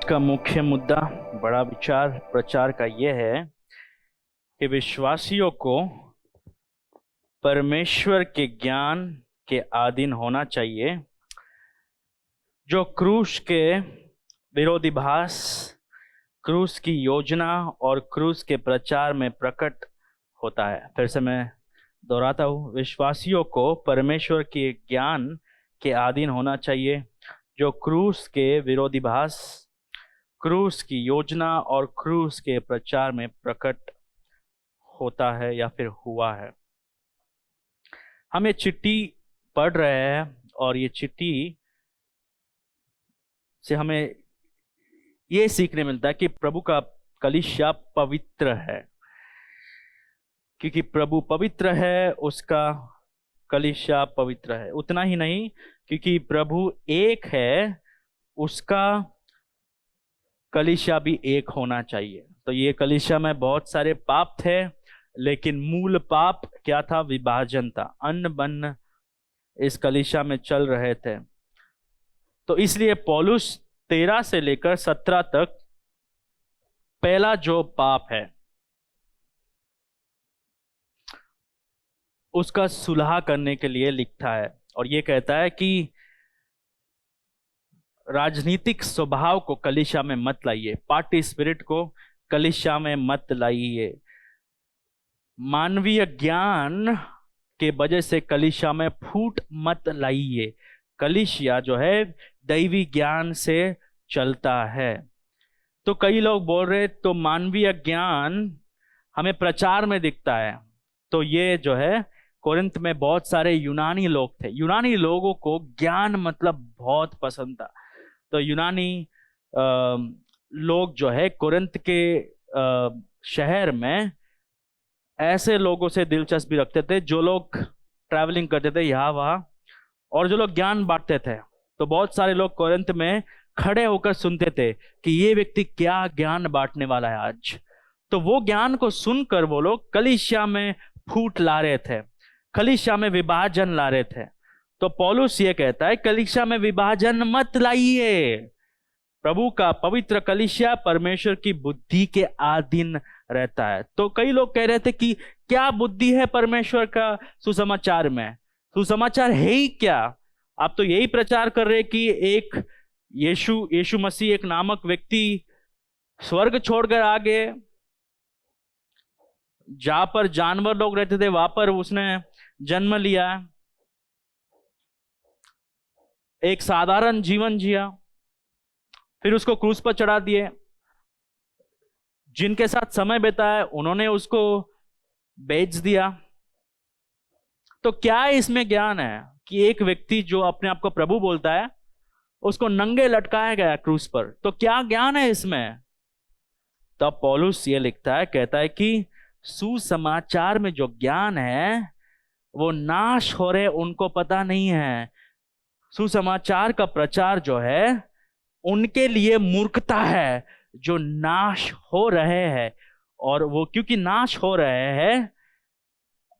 आज का मुख्य मुद्दा, बड़ा विचार प्रचार का यह है कि विश्वासियों को परमेश्वर के ज्ञान के अधीन होना चाहिए, जो क्रूस के विरोधाभास, क्रूस की योजना और क्रूस के प्रचार में प्रकट होता है। फिर से मैं दोहराता हूँ, विश्वासियों को परमेश्वर के ज्ञान के अधीन होना चाहिए, जो क्रूस के विरोधाभास, क्रूस की योजना और क्रूस के प्रचार में प्रकट होता है या फिर हुआ है। हम ये चिट्ठी पढ़ रहे हैं और ये चिट्ठी से हमें ये सीखने मिलता है कि प्रभु का कलीसिया पवित्र है। क्योंकि प्रभु पवित्र है, उसका कलीसिया पवित्र है। उतना ही नहीं, क्योंकि प्रभु एक है, उसका कलीसिया भी एक होना चाहिए। तो ये कलीसिया में बहुत सारे पाप थे, लेकिन मूल पाप क्या था? विभाजन था। अन्न बन्न इस कलीसिया में चल रहे थे। तो इसलिए पौलुस 13 से लेकर 17 तक पहला जो पाप है उसका सुलह करने के लिए लिखता है, और ये कहता है कि राजनीतिक स्वभाव को कलीसिया में मत लाइए, पार्टी स्पिरिट को कलीसिया में मत लाइए, मानवीय ज्ञान के वजह से कलीसिया में फूट मत लाइए। कलीसिया जो है दैवी ज्ञान से चलता है। तो कई लोग बोल रहे तो मानवीय ज्ञान हमें प्रचार में दिखता है। तो ये जो है, कोरिन्थ में बहुत सारे यूनानी लोग थे। यूनानी लोगों को ज्ञान मतलब बहुत पसंद था। तो यूनानी लोग जो है कोरिन्थ के शहर में ऐसे लोगों से दिलचस्पी रखते थे जो लोग ट्रैवलिंग करते थे यहाँ वहाँ, और जो लोग ज्ञान बांटते थे। तो बहुत सारे लोग कोरिन्थ में खड़े होकर सुनते थे कि ये व्यक्ति क्या ज्ञान बांटने वाला है आज। तो वो ज्ञान को सुनकर वो लोग कलीसिया में फूट ला रहे थे, कलीसिया में विभाजन ला रहे थे। तो पौलुस ये कहता है, कलीसिया में विभाजन मत लाइए। प्रभु का पवित्र कलीसिया परमेश्वर की बुद्धि के अधीन रहता है। तो कई लोग कह रहे थे कि क्या बुद्धि है परमेश्वर का सुसमाचार में? सुसमाचार है ही क्या? आप तो यही प्रचार कर रहे कि एक यीशु मसीह एक नामक व्यक्ति स्वर्ग छोड़कर आ गए, जहां पर जानवर लोग रहते थे वहां पर उसने जन्म लिया, एक साधारण जीवन जिया, फिर उसको क्रूस पर चढ़ा दिए। जिनके साथ समय बिताया उन्होंने उसको बेच दिया। तो क्या इसमें ज्ञान है कि एक व्यक्ति जो अपने आप को प्रभु बोलता है उसको नंगे लटकाया गया क्रूस पर? तो क्या ज्ञान है इसमें? तब पौलुस ये लिखता है, कहता है कि सुसमाचार में जो ज्ञान है वो नाश हो रहे उनको पता नहीं है। सुसमाचार का प्रचार जो है उनके लिए मूर्खता है जो नाश हो रहे हैं, और वो क्योंकि नाश हो रहे हैं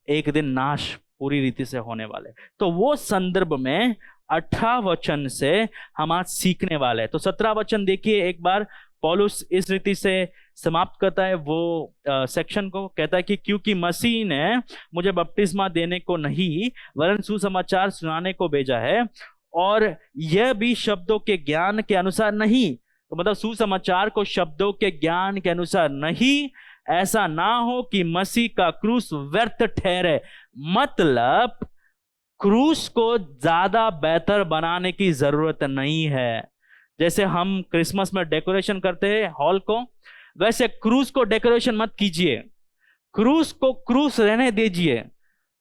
एक दिन नाश पूरी रीति से होने वाले। तो वो संदर्भ में 18 वचन से हम आज सीखने वाले हैं। तो 17 वचन देखिए एक बार। पौलुस इस रीति से समाप्त करता है वो सेक्शन को। कहता है कि क्योंकि मसीह ने मुझे बपतिस्मा देने को नहीं वरन सुसमाचार सुनाने को भेजा है, और यह भी शब्दों के ज्ञान के अनुसार नहीं। तो मतलब सुसमाचार को शब्दों के ज्ञान के अनुसार नहीं, ऐसा ना हो कि मसीह का क्रूस व्यर्थ ठहरे। मतलब क्रूस को ज्यादा बेहतर बनाने की जरूरत नहीं है। जैसे हम क्रिसमस में डेकोरेशन करते हैं हॉल को, वैसे क्रूस को डेकोरेशन मत कीजिए, क्रूस को क्रूस रहने दीजिए।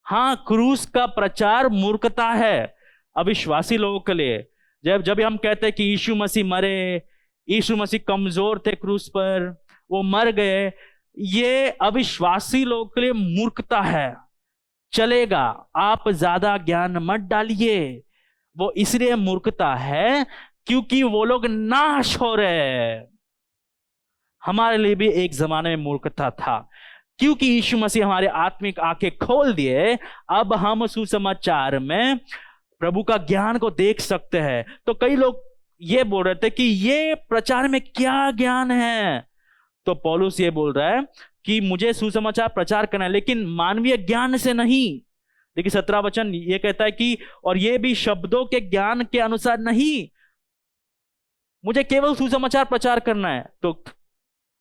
हाँ, क्रूस का प्रचार मूर्खता है अविश्वासी लोगों के लिए। जब हम कहते हैं कि यीशु मसीह मरे, यीशु मसीह कमजोर थे क्रूस पर, वो मर गए, ये अविश्वासी लोगों के लिए मूर्खता है। चलेगा, आप ज्यादा ज्ञान मत डालिए। वो इसलिए मूर्खता है क्योंकि वो लोग नाश हो रहे हैं। हमारे लिए भी एक जमाने में मूर्खता था, क्योंकि यीशु मसीह हमारे आत्मिक आंखें खोल दिए। अब हम सुसमाचार में प्रभु का ज्ञान को देख सकते हैं। तो कई लोग ये बोल रहे थे कि ये प्रचार में क्या ज्ञान है। तो पौलुस ये बोल रहा है कि मुझे सुसमाचार प्रचार करना है, लेकिन मानवीय ज्ञान से नहीं। देखिए 17 वचन ये कहता है कि और ये भी शब्दों के ज्ञान के अनुसार नहीं, मुझे केवल सुसमाचार प्रचार करना है। तो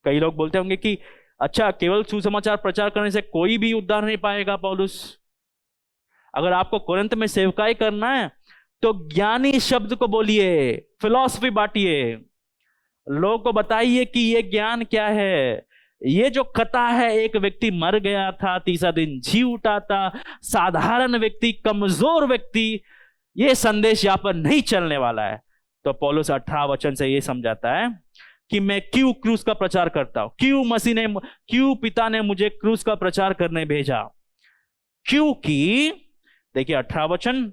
कई लोग बोलते होंगे कि अच्छा, केवल सुसमाचार प्रचार करने से कोई भी उद्धार नहीं पाएगा पौलुस। अगर आपको कोरिन्थ में सेवकाई करना है तो ज्ञानी शब्द को बोलिए, फिलॉसफी बांटिए, लोगों को बताइए कि ये ज्ञान क्या है। ये जो कथा है, एक व्यक्ति मर गया था, तीसरा दिन जी उठा था, साधारण व्यक्ति, कमजोर व्यक्ति, ये संदेश यहां पर नहीं चलने वाला है। तो पौलुस 18 वचन से ये समझाता है कि मैं क्यों क्रूस का प्रचार करता हूं, क्यों पिता ने मुझे क्रूस का प्रचार करने भेजा। क्योंकि देखिए 18 वचन,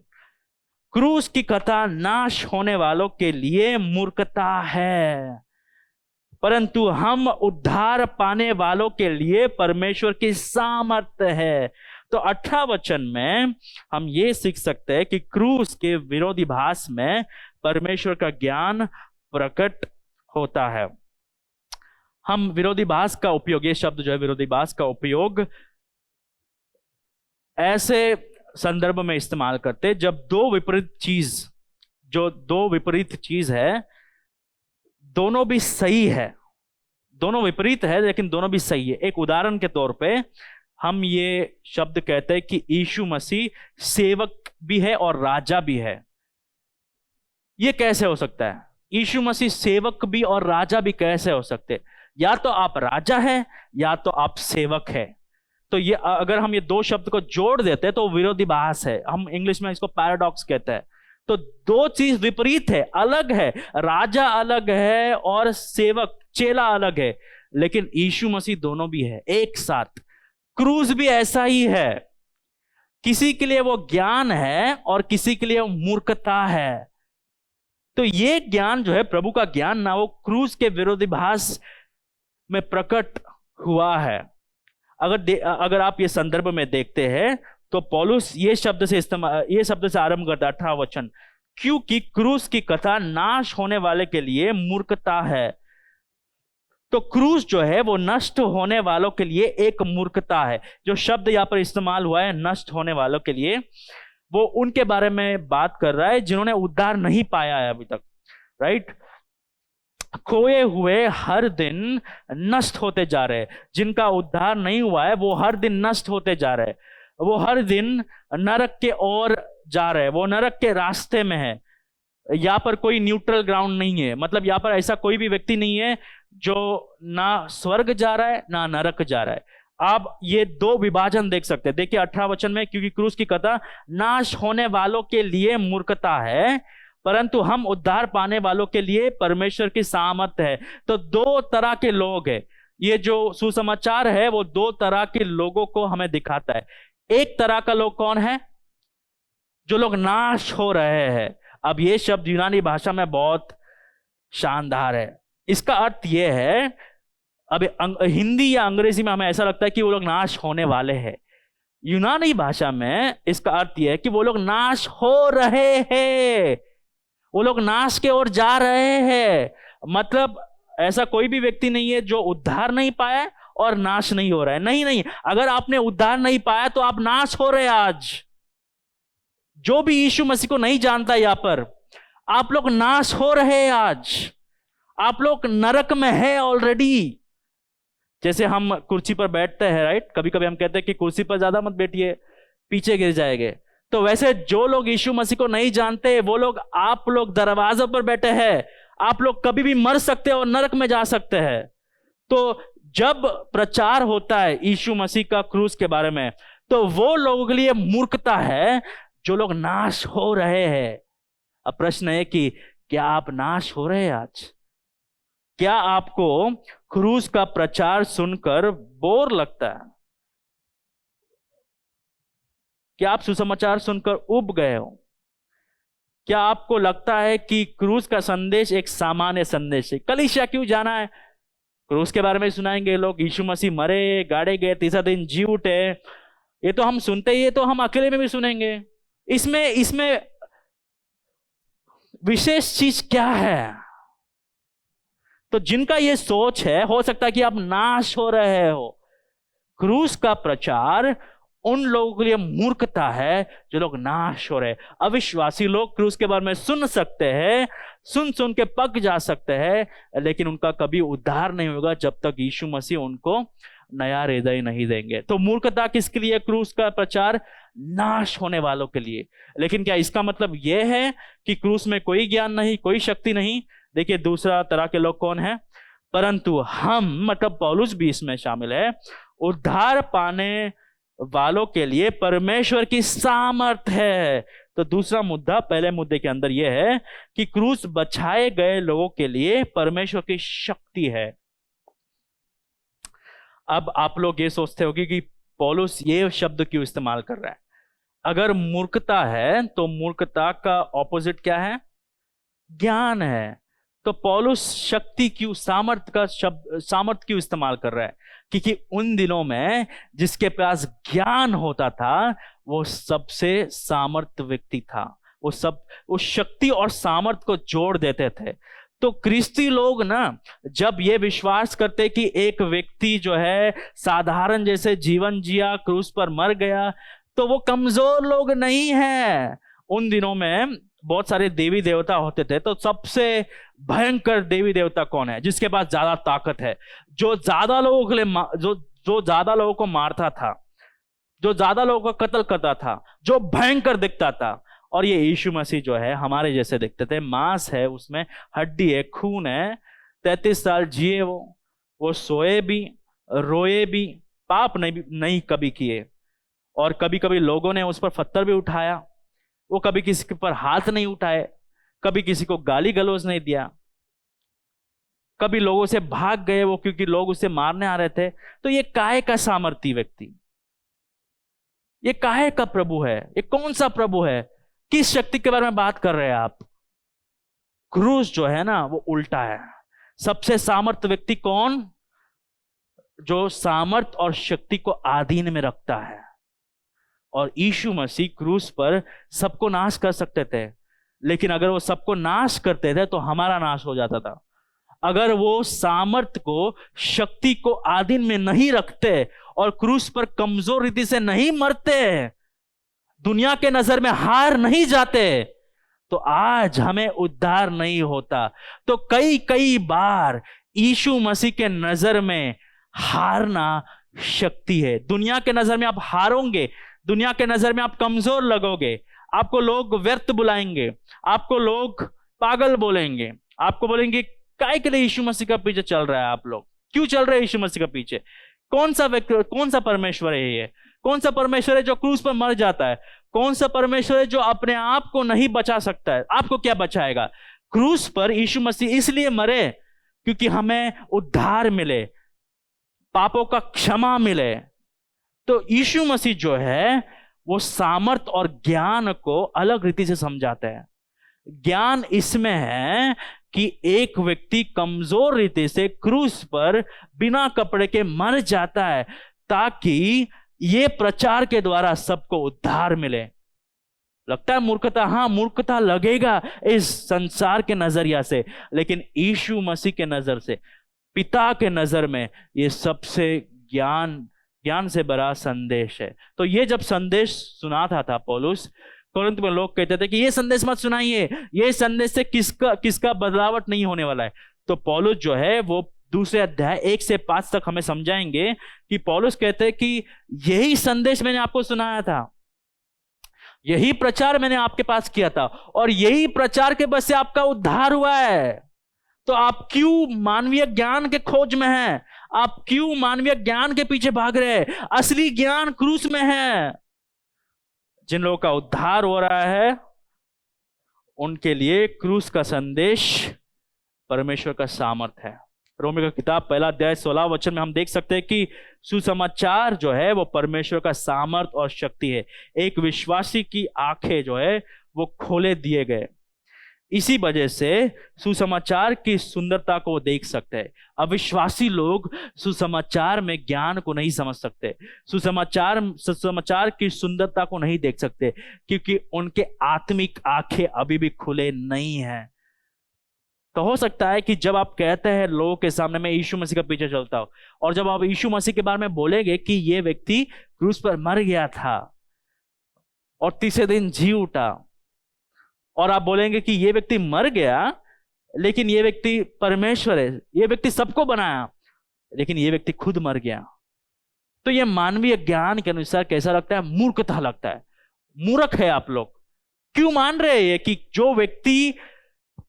क्रूस की कथा नाश होने वालों के लिए मूर्खता है, परंतु हम उद्धार पाने वालों के लिए परमेश्वर की सामर्थ्य है। तो 18 वचन में हम ये सीख सकते हैं कि क्रूस के विरोधाभास में परमेश्वर का ज्ञान प्रकट होता है। हम विरोधाभास का उपयोग, ये शब्द जो है विरोधाभास का उपयोग ऐसे संदर्भ में इस्तेमाल करते जब दो विपरीत चीज है, दोनों भी सही है, दोनों विपरीत है लेकिन दोनों भी सही है। एक उदाहरण के तौर पे हम ये शब्द कहते हैं कि यीशु मसीह सेवक भी है और राजा भी है। ये कैसे हो सकता है? यीशु मसीह सेवक भी और राजा भी कैसे हो सकते? या तो आप राजा है या तो आप सेवक है। तो ये अगर हम ये दो शब्द को जोड़ देते हैं तो विरोधाभास है, हम इंग्लिश में इसको पैराडॉक्स कहते हैं। तो दो चीज विपरीत है, अलग है, राजा अलग है और सेवक चेला अलग है, लेकिन यीशु मसीह दोनों भी है एक साथ। क्रूस भी ऐसा ही है, किसी के लिए वो ज्ञान है और किसी के लिए वो मूर्खता है। तो ये ज्ञान जो है प्रभु का ज्ञान ना, वो क्रूस के विरोधाभास में प्रकट हुआ है। अगर आप ये संदर्भ में देखते हैं तो पौलुस ये शब्द से आरंभ करता है 18 वचन, क्योंकि क्रूस की कथा नाश होने वाले के लिए मूर्खता है। तो क्रूस जो है वो नष्ट होने वालों के लिए एक मूर्खता है। जो शब्द यहां पर इस्तेमाल हुआ है नष्ट होने वालों के लिए, वो उनके बारे में बात कर रहा है जिन्होंने उद्धार नहीं पाया है अभी तक, राइट। खोए हुए हर दिन नष्ट होते जा रहे हैं, जिनका उद्धार नहीं हुआ है वो हर दिन नष्ट होते जा रहे हैं, वो हर दिन नरक के ओर जा रहे हैं, वो नरक के रास्ते में है। यहाँ पर कोई न्यूट्रल ग्राउंड नहीं है, मतलब यहाँ पर ऐसा कोई भी व्यक्ति नहीं है जो ना स्वर्ग जा रहा है ना नरक जा रहा है। आप ये दो विभाजन देख सकते हैं। देखिए 18 वचन में, क्योंकि क्रूस की कथा नाश होने वालों के लिए मूर्खता है, परंतु हम उद्धार पाने वालों के लिए परमेश्वर की सामर्थ है। तो दो तरह के लोग हैं। ये जो सुसमाचार है वो दो तरह के लोगों को हमें दिखाता है। एक तरह का लोग कौन है? जो लोग नाश हो रहे हैं। अब ये शब्द यूनानी भाषा में बहुत शानदार है। इसका अर्थ ये है, अब हिंदी या अंग्रेजी में हमें ऐसा लगता है कि वो लोग नाश होने वाले हैं। यूनानी भाषा में इसका अर्थ यह है कि वो लोग नाश हो रहे हैं, वो लोग नाश के ओर जा रहे हैं। मतलब ऐसा कोई भी व्यक्ति नहीं है जो उद्धार नहीं पाया और नाश नहीं हो रहा है। नहीं, अगर आपने उद्धार नहीं पाया तो आप नाश हो रहे हैं आज। जो भी यीशु मसीह को नहीं जानता, यहां पर आप लोग नाश हो रहे हैं आज। आप लोग नरक में है ऑलरेडी। जैसे हम कुर्सी पर बैठते हैं, राइट, कभी कभी हम कहते हैं कि कुर्सी पर ज्यादा मत बैठिए, पीछे गिर जाएंगे। तो वैसे जो लोग यीशु मसीह को नहीं जानते वो लोग, आप लोग दरवाजे पर बैठे हैं, आप लोग कभी भी मर सकते हैं और नरक में जा सकते हैं। तो जब प्रचार होता है यीशु मसीह का क्रूस के बारे में, तो वो लोगों के लिए मूर्खता है जो लोग नाश हो रहे हैं। अब प्रश्न है कि क्या आप नाश हो रहे हैं आज? क्या आपको क्रूस का प्रचार सुनकर बोर लगता है? क्या आप सुसमाचार सुनकर उब गए हो? क्या आपको लगता है कि क्रूस का संदेश एक सामान्य संदेश है? कलीसिया क्यों जाना है? क्रूस के बारे में सुनाएंगे लोग, यीशु मसीह मरे, गाड़े गए, तीसरा दिन जी उठे, ये तो हम सुनते ही है, तो हम अकेले में भी सुनेंगे। इसमें विशेष चीज क्या है? तो जिनका ये सोच है, हो सकता है कि आप नाश हो रहे हो। क्रूस का प्रचार उन लोगों के लिए मूर्खता है जो लोग नाश हो रहे हैं। अविश्वासी लोग क्रूस के बारे में सुन सकते हैं, सुन सुन के पक जा सकते हैं, लेकिन उनका कभी उद्धार नहीं होगा जब तक यीशु मसीह उनको नया हृदय नहीं देंगे। तो मूर्खता किसके लिए? क्रूस का प्रचार नाश होने वालों के लिए। लेकिन क्या इसका मतलब यह है कि क्रूस में कोई ज्ञान नहीं, कोई शक्ति नहीं? देखिए, दूसरा तरह के लोग कौन है? परंतु हम, मतलब पौलुस भी इसमें शामिल है, उद्धार पाने वालों के लिए परमेश्वर की सामर्थ है। तो दूसरा मुद्दा पहले मुद्दे के अंदर यह है कि क्रूस बचाए गए लोगों के लिए परमेश्वर की शक्ति है। अब आप लोग ये सोचते होंगे कि पौलुस ये शब्द क्यों इस्तेमाल कर रहा है? अगर मूर्खता है तो मूर्खता का ऑपोजिट क्या है? ज्ञान है। तो पौलुस शक्ति क्यों, सामर्थ का शब्द, सामर्थ क्यों इस्तेमाल कर रहा है? क्योंकि उन दिनों में जिसके पास ज्ञान होता था वो सबसे सामर्थ व्यक्ति था। वो सब उस शक्ति और सामर्थ को जोड़ देते थे। तो क्रिस्ती लोग ना, जब ये विश्वास करते कि एक व्यक्ति जो है साधारण जैसे जीवन जिया, क्रूस पर मर गया, तो वो कमजोर लोग नहीं है। उन दिनों में बहुत सारे देवी देवता होते थे, तो सबसे भयंकर देवी देवता कौन है? जिसके पास ज्यादा ताकत है, जो ज्यादा लोगों के लिए जो ज्यादा लोगों को मारता था, जो ज्यादा लोगों का कत्ल करता था, जो भयंकर दिखता था। और ये यीशु मसीह जो है हमारे जैसे दिखते थे, मांस है, उसमें हड्डी है, खून है, 33 साल जिए वो सोए भी, रोए भी, पाप नहीं कभी किए। और कभी कभी लोगों ने उस पर पत्थर भी उठाया, वो कभी किसी के पर हाथ नहीं उठाए, कभी किसी को गाली गलौज नहीं दिया, कभी लोगों से भाग गए वो क्योंकि लोग उसे मारने आ रहे थे। तो ये काहे का सामर्थी व्यक्ति, ये काहे का प्रभु है? ये कौन सा प्रभु है? किस शक्ति के बारे में बात कर रहे हैं आप? क्रूस जो है ना वो उल्टा है। सबसे सामर्थ व्यक्ति कौन? जो सामर्थ और शक्ति को आधीन में रखता है। और यीशु मसीह क्रूस पर सबको नाश कर सकते थे, लेकिन अगर वो सबको नाश करते थे तो हमारा नाश हो जाता था। अगर वो सामर्थ को, शक्ति को आधीन में नहीं रखते और क्रूस पर कमजोर रीति से नहीं मरते, दुनिया के नजर में हार नहीं जाते, तो आज हमें उद्धार नहीं होता। तो कई कई बार यीशु मसीह के नजर में हारना शक्ति है। दुनिया के नजर में आप हारोगे, दुनिया के नजर में आप कमजोर लगोगे, आपको लोग व्यर्थ बुलाएंगे, आपको लोग पागल बोलेंगे, आपको बोलेंगे काहे के लिए यीशु मसीह का पीछे चल रहा है आप लोग, क्यों चल रहे हैं यीशु मसीह का पीछे? कौन सा परमेश्वर है ये? कौन सा परमेश्वर है जो क्रूस पर मर जाता है? कौन सा परमेश्वर है जो अपने आप को नहीं बचा सकता है? आपको क्या बचाएगा? क्रूस पर यीशु मसीह इसलिए मरे क्योंकि हमें उद्धार मिले, पापों का क्षमा मिले। तो यीशु मसीह जो है वो सामर्थ और ज्ञान को अलग रीति से समझाते हैं। ज्ञान इसमें है कि एक व्यक्ति कमजोर रीति से क्रूस पर बिना कपड़े के मर जाता है ताकि ये प्रचार के द्वारा सबको उद्धार मिले। लगता है मूर्खता, हाँ मूर्खता लगेगा इस संसार के नजरिया से, लेकिन यीशु मसीह के नजर से, पिता के नजर में ये सबसे ज्ञान से भरा संदेश है। तो ये जब संदेश सुनाता था पौलुस, कोरिन्थ में लोग कहते थे कि ये संदेश मत सुनाइए, ये संदेश से किसका बदलावट नहीं होने वाला है। तो पौलुस जो है वो दूसरे अध्याय 1 से 5 तक हमें समझाएंगे कि पौलुस कहते हैं कि यही संदेश मैंने आपको सुनाया था, यही प्रचार मैंने आपके पास किया था, और यही प्रचार के बस से आपका उद्धार हुआ है। तो आप क्यों मानवीय ज्ञान के खोज में हैं? आप क्यों मानवीय ज्ञान के पीछे भाग रहे हैं? असली ज्ञान क्रूस में है। जिन लोगों का उद्धार हो रहा है उनके लिए क्रूस का संदेश परमेश्वर का सामर्थ है। रोमी का किताब 1 अध्याय 16 वचन में हम देख सकते हैं कि सुसमाचार जो है वो परमेश्वर का सामर्थ और शक्ति है। एक विश्वासी की आंखें जो है वो खोले दिए गए। इसी वजह से सुसमाचार की सुंदरता को वो देख सकते हैं। अविश्वासी लोग सुसमाचार में ज्ञान को नहीं समझ सकते, सुसमाचार की सुंदरता को नहीं देख सकते, क्योंकि उनके आत्मिक आंखें अभी भी खुले नहीं हैं। तो हो सकता है कि जब आप कहते हैं लोगों के सामने मैं यीशु मसीह का पीछे चलता हूं, और जब आप यीशु मसीह के बारे में बोलेंगे कि ये व्यक्ति क्रूस पर मर गया था और तीसरे दिन जी उठा, और आप बोलेंगे कि ये व्यक्ति मर गया लेकिन ये व्यक्ति परमेश्वर है, ये व्यक्ति सबको बनाया लेकिन ये व्यक्ति खुद मर गया, तो ये मानवीय ज्ञान के अनुसार कैसा लगता है? मूर्खता लगता है। मूर्ख है आप लोग, क्यों मान रहे हैं कि जो व्यक्ति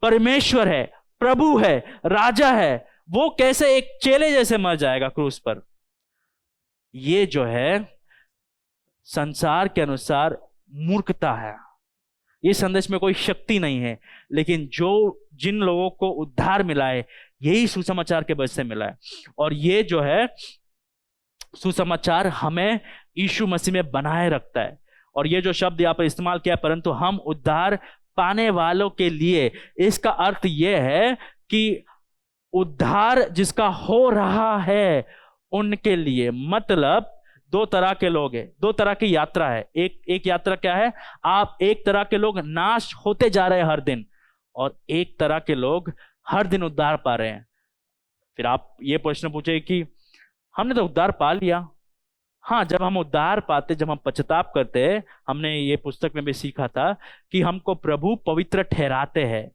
परमेश्वर है, प्रभु है, राजा है, वो कैसे एक चेले जैसे मर जाएगा क्रूस पर? ये जो है संसार के अनुसार मूर्खता है। ये संदेश में कोई शक्ति नहीं है, लेकिन जिन लोगों को उद्धार मिला है यही सुसमाचार के वजह से मिला है। और ये जो है सुसमाचार हमें यीशु मसीह में बनाए रखता है। और ये जो शब्द यहाँ पर इस्तेमाल किया, परंतु हम उद्धार पाने वालों के लिए, इसका अर्थ यह है कि उद्धार जिसका हो रहा है उनके लिए। मतलब दो तरह के लोग हैं, दो तरह की यात्रा है। एक यात्रा क्या है? आप एक तरह के लोग नाश होते जा रहे हैं हर दिन, और एक तरह के लोग हर दिन उद्धार पा रहे हैं। फिर आप ये प्रश्न पूछे कि हमने तो उद्धार पा लिया। हाँ, जब हम उद्धार पाते, जब हम पश्चाताप करते हैं, हमने ये पुस्तक में भी सीखा था कि हमको प्रभु पवित्र ठहराते हैं,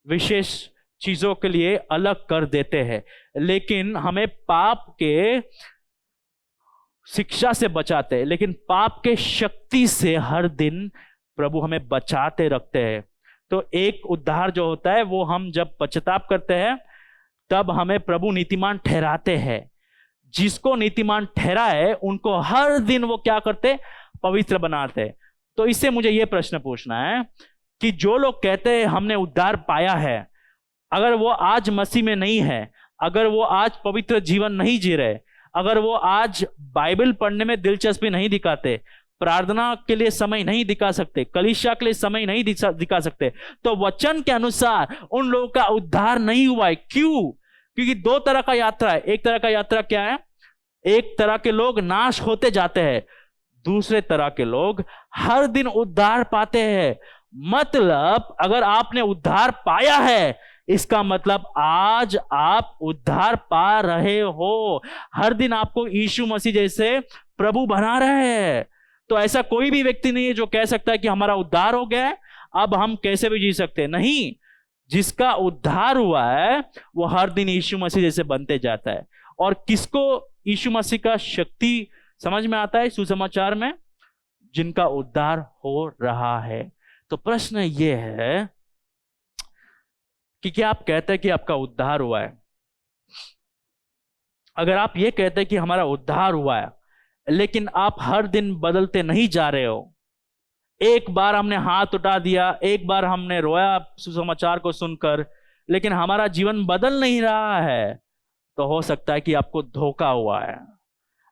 विशेष चीजों के लिए अलग कर देते हैं, लेकिन हमें पाप के शिक्षा से बचाते हैं, लेकिन पाप के शक्ति से हर दिन प्रभु हमें बचाते रखते हैं। तो एक उद्धार जो होता है वो हम जब पश्चाताप करते हैं तब हमें प्रभु नीतिमान ठहराते हैं। जिसको नीतिमान ठहराए उनको हर दिन वो क्या करते? पवित्र बनाते। तो इससे मुझे ये प्रश्न पूछना है कि जो लोग कहते हैं हमने उद्धार पाया है, अगर वो आज मसीह में नहीं है, अगर वो आज पवित्र जीवन नहीं जी रहे, अगर वो आज बाइबल पढ़ने में दिलचस्पी नहीं दिखाते, प्रार्थना के लिए समय नहीं दिखा सकते, कलीसिया के लिए समय नहीं दिखा सकते, तो वचन के अनुसार उन लोगों का उद्धार नहीं हुआ है। क्यों? क्योंकि दो तरह का यात्रा है। एक तरह का यात्रा क्या है? एक तरह के लोग नाश होते जाते हैं, दूसरे तरह के लोग हर दिन उद्धार पाते हैं। मतलब अगर आपने उद्धार पाया है, इसका मतलब आज आप उद्धार पा रहे हो, हर दिन आपको यीशु मसीह जैसे प्रभु बना रहे हैं। तो ऐसा कोई भी व्यक्ति नहीं है जो कह सकता है कि हमारा उद्धार हो गया है, अब हम कैसे भी जी सकते हैं। नहीं, जिसका उद्धार हुआ है वो हर दिन यीशु मसीह जैसे बनते जाता है। और किसको यीशु मसीह का शक्ति समझ में आता है सुसमाचार में? जिनका उद्धार हो रहा है। तो प्रश्न ये है कि क्या आप कहते हैं कि आपका उद्धार हुआ है? अगर आप ये कहते हैं कि हमारा उद्धार हुआ है, लेकिन आप हर दिन बदलते नहीं जा रहे हो, एक बार हमने हाथ उठा दिया, एक बार हमने रोया सुसमाचार को सुनकर, लेकिन हमारा जीवन बदल नहीं रहा है, तो हो सकता है कि आपको धोखा हुआ है।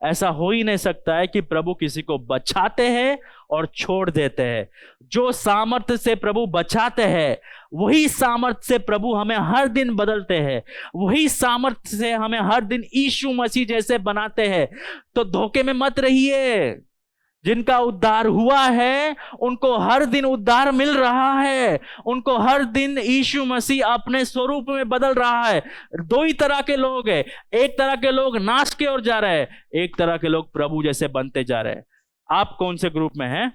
ऐसा हो ही नहीं सकता है कि प्रभु किसी को बचाते हैं और छोड़ देते हैं। जो सामर्थ्य से प्रभु बचाते हैं वही सामर्थ्य से प्रभु हमें हर दिन बदलते हैं, वही सामर्थ्य से हमें हर दिन यीशु मसीह जैसे बनाते हैं। तो धोखे में मत रहिए। जिनका उद्धार हुआ है उनको हर दिन उद्धार मिल रहा है, उनको हर दिन यीशु मसीह अपने स्वरूप में बदल रहा है। दो ही तरह के लोग हैं, एक तरह के लोग नाश की ओर जा रहे हैं, एक तरह के लोग प्रभु जैसे बनते जा रहे हैं। आप कौन से ग्रुप में हैं?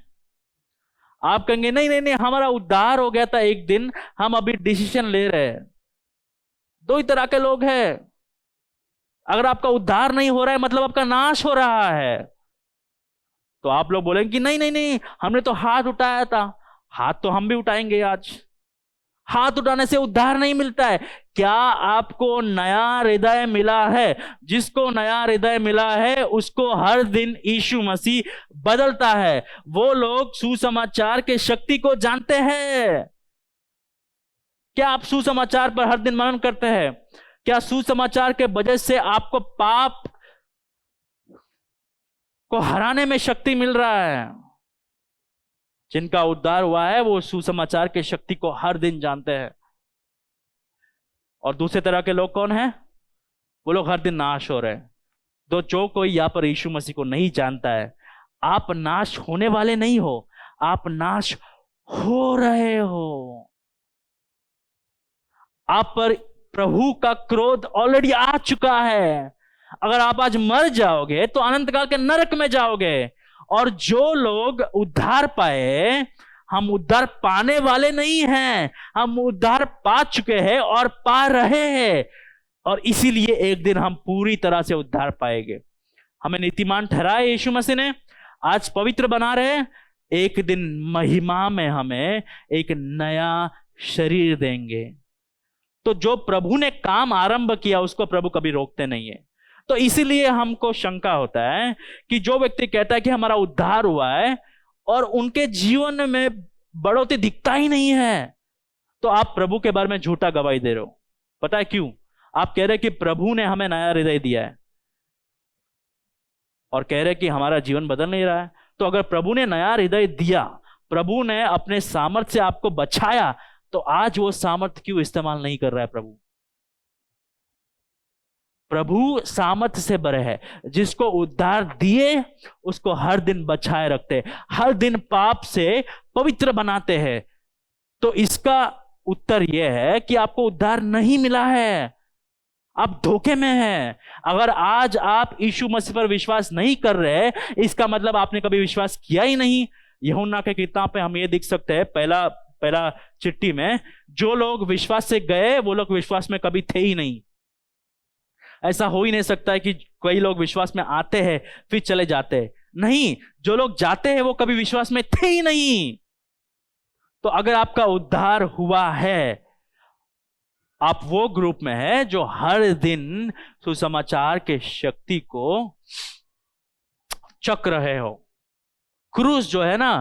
आप कहेंगे नहीं नहीं नहीं, हमारा उद्धार हो गया था एक दिन, हम अभी डिसीजन ले रहे हैं। दो ही तरह के लोग हैं। अगर आपका उद्धार नहीं हो रहा है मतलब आपका नाश हो रहा है। तो आप लोग बोलेंगे कि नहीं नहीं नहीं, हमने तो हाथ उठाया था। हाथ तो हम भी उठाएंगे आज। हाथ उठाने से उद्धार नहीं मिलता है। क्या आपको नया हृदय मिला है? जिसको नया हृदय मिला है उसको हर दिन यीशु मसीह बदलता है। वो लोग सुसमाचार के शक्ति को जानते हैं। क्या आप सुसमाचार पर हर दिन मनन करते हैं? क्या सुसमाचार के वजह से आपको पाप को हराने में शक्ति मिल रहा है? जिनका उद्धार हुआ है वो सुसमाचार की शक्ति को हर दिन जानते हैं। और दूसरे तरह के लोग कौन हैं? वो लोग हर दिन नाश हो रहे हैं। तो जो कोई यहाँ पर यीशु मसीह को नहीं जानता है, आप नाश होने वाले नहीं हो, आप नाश हो रहे हो। आप पर प्रभु का क्रोध ऑलरेडी आ चुका है। अगर आप आज मर जाओगे तो अनंत काल के नरक में जाओगे। और जो लोग उद्धार पाए, हम उद्धार पाने वाले नहीं हैं, हम उद्धार पा चुके हैं और पा रहे हैं। और इसीलिए एक दिन हम पूरी तरह से उद्धार पाएंगे। हमें नीतिमान ठहराए यीशु मसीह ने, आज पवित्र बना रहे, एक दिन महिमा में हमें एक नया शरीर देंगे। तो जो प्रभु ने काम आरंभ किया उसको प्रभु कभी रोकते नहीं है। तो इसीलिए हमको शंका होता है कि जो व्यक्ति कहता है कि हमारा उद्धार हुआ है और उनके जीवन में बढ़ोतरी दिखता ही नहीं है, तो आप प्रभु के बारे में झूठा गवाही दे रहे हो। पता है क्यों? आप कह रहे कि प्रभु ने हमें नया हृदय दिया है और कह रहे कि हमारा जीवन बदल नहीं रहा है। तो अगर प्रभु ने नया हृदय दिया, प्रभु ने अपने सामर्थ्य से आपको बचाया, तो आज वो सामर्थ्य क्यों इस्तेमाल नहीं कर रहा है प्रभु? प्रभु सामर्थ्य से बड़े है। जिसको उद्धार दिए उसको हर दिन बचाए रखते, हर दिन पाप से पवित्र बनाते हैं। तो इसका उत्तर यह है कि आपको उद्धार नहीं मिला है, आप धोखे में हैं। अगर आज आप यीशु मसीह पर विश्वास नहीं कर रहे, इसका मतलब आपने कभी विश्वास किया ही नहीं। यूहन्ना के किताब पे हम ये देख सकते हैं, पहला चिट्ठी में, जो लोग विश्वास से गए वो लोग विश्वास में कभी थे ही नहीं। ऐसा हो ही नहीं सकता है कि कई लोग विश्वास में आते हैं फिर चले जाते हैं। नहीं, जो लोग जाते हैं वो कभी विश्वास में थे ही नहीं। तो अगर आपका उद्धार हुआ है, आप वो ग्रुप में है जो हर दिन सुसमाचार के शक्ति को चख रहे हो। क्रूस जो है ना,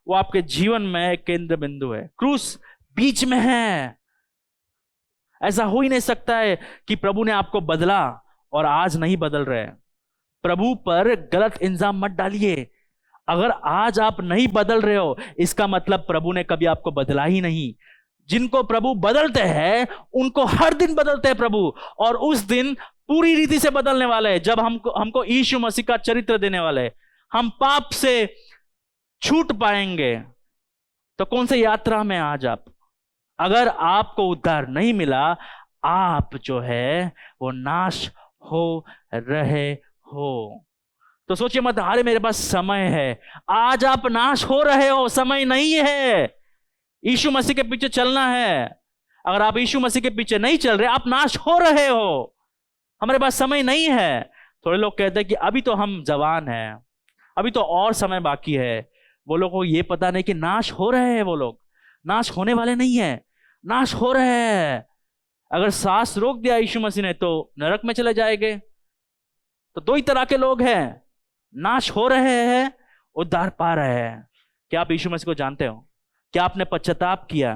वो आपके जीवन में केंद्र बिंदु है। क्रूस बीच में है। ऐसा हो ही नहीं सकता है कि प्रभु ने आपको बदला और आज नहीं बदल रहे। प्रभु पर गलत इल्जाम मत डालिए। अगर आज आप नहीं बदल रहे हो, इसका मतलब प्रभु ने कभी आपको बदला ही नहीं। जिनको प्रभु बदलते हैं उनको हर दिन बदलते हैं प्रभु, और उस दिन पूरी रीति से बदलने वाले हैं जब हमको यीशु मसीह का चरित्र देने वाले हैं। हम पाप से छूट पाएंगे। तो कौन सी यात्रा में आज आप? अगर आपको उद्धार नहीं मिला, आप जो है वो नाश हो रहे हो। तो सोचिए मत, अरे मेरे पास समय है। आज आप नाश हो रहे हो, समय नहीं है। यीशु मसीह के पीछे चलना है। अगर आप यीशु मसीह के पीछे नहीं चल रहे, आप नाश हो रहे हो। हमारे पास समय नहीं है। थोड़े लोग कहते हैं कि अभी तो हम जवान हैं, अभी तो और समय बाकी है। वो लोग को ये पता नहीं कि नाश हो रहे हैं। वो लोग नाश होने वाले नहीं है, नाश हो रहे हैं। अगर सांस रोक दिया यीशु मसीह ने तो नरक में चले जाएंगे। तो दो ही तरह के लोग हैं, नाश हो रहे हैं, उद्धार पा रहे हैं। क्या आप यीशु मसीह को जानते हो? क्या आपने पश्चाताप किया?